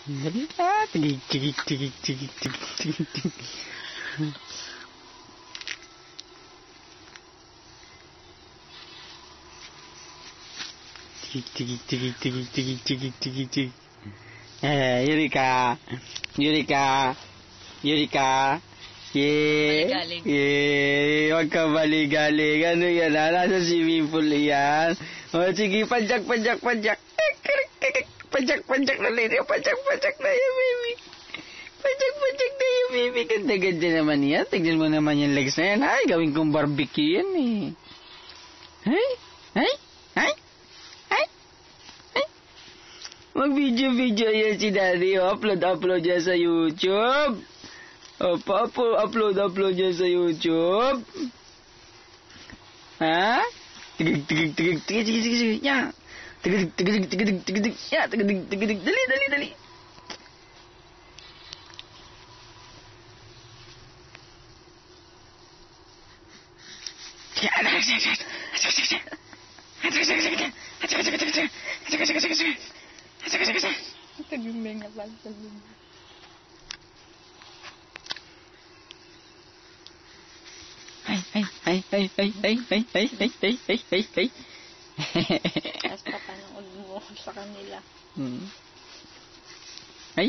Dali na. Tigig, tigig, tigig, tigig, tigig, tigig, tigig. Tigig, tigig, tigig, tigig, tigig, tigig, tigig, tigig. Eureka! Eureka! Eureka! Baligalig. Huwag ka baligalig. Ano yan, ha? Nasa swimming pool yan. O, sige, padyak, padyak, padyak. Padyak, padyak na rin. Padyak, padyak na yan, baby. Padyak, padyak na yan, baby. Ganda-ganda naman yan. Tignan mo naman yung legs na yan. Ay, gawin kong barbecue yan, eh. Ay, ay, ay, ay, ay. Mag-video-video yan si Daddy. Upload yan sa YouTube. Upload yan sa YouTube. Ha? Tigig, tigig, tigig, tigig, tigig, tigig, tigig, ya. Tigig, tigig, tigig, tigig, tigig, ya. Tigig, tigig, dali, dali, dali. Tagumbing na pala sa lubo. Ay. Tapos papanood mo sa kanila. Ay.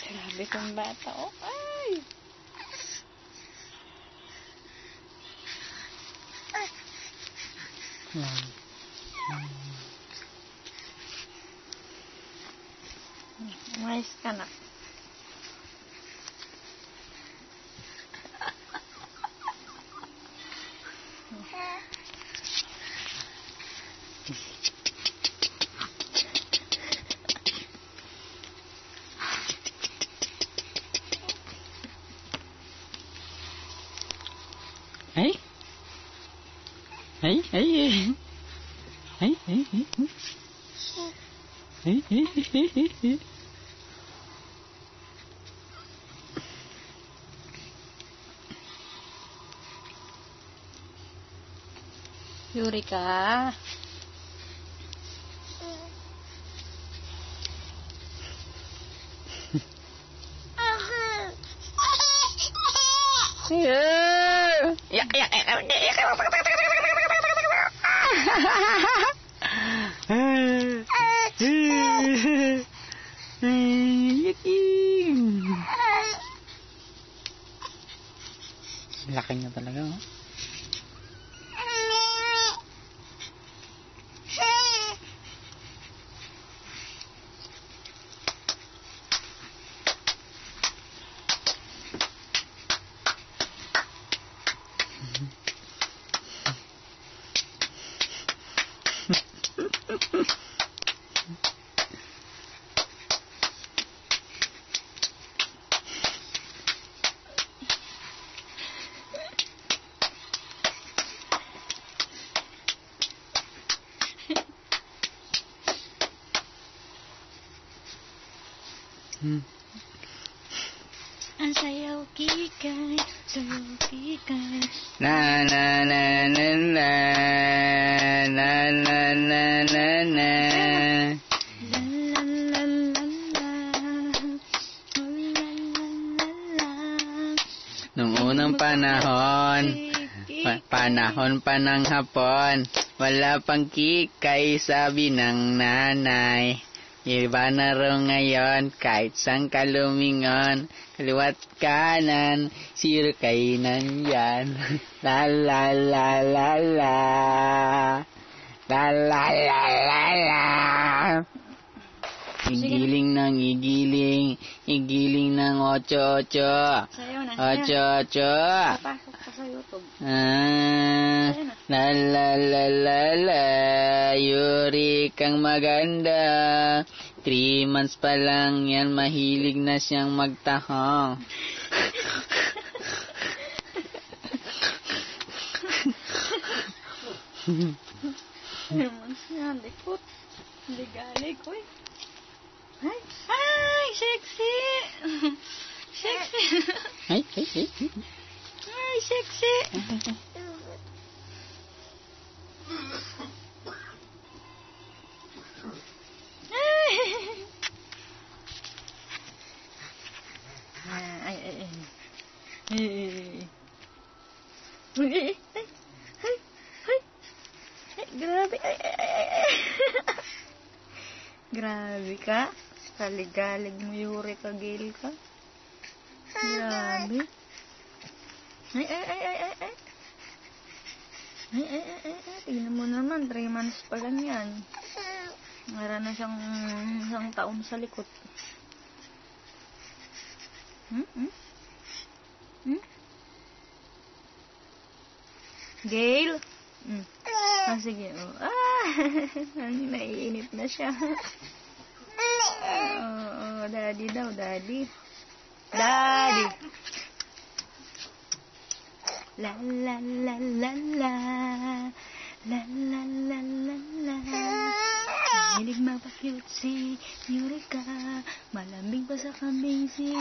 Grabe kong bata. Oh, ay! Mais ka na. Eureka. Laki niya talaga, oh. Ang sayaw kikay, sayaw kikay. Na na na na na na na na na na. La la la la la. Oh, la la la la. Nung unang panahon, panahon pa ng hapon, wala pang kikay, sabi ng nanay. Iba na raw ngayon, kahit saan ka lumingon, kaliwat kanan, siro kay nandyan. La la la la la, la la la la la. Igiling ng igiling, igiling ng ocho-ocho. Sayaw na. Ocho-ocho. Papasok ka sa YouTube. La la la la la, Yuri kang maganda. 3 months pa lang yan, mahilig na siyang magtahong. Naman siya, likot. Hindi galig, uy. Ay, sexy! sexy. Ay, ay, ay. Ay, sexy. Ay, ay, ay. Ay, ay, ay. Grabe. Ay, ay, ay, ay. Grabe ka. Kaligalig mo, Yuri ka, Gil ka. Grabe. Ay, ay, ay, ay, ay, ay. Ay, ay, ay, ay, ay. Tingnan mo naman, 3 months pa lang yan. Meron na siyang isang taon sa likod. Gail? Ah, sige. Oh. Ah, naiinit na siya. Oh, daddy daw, daddy. Daddy. La la la la la. La la la la la. Hilig mapakyut si Yurika. Malamig pa sa kambing si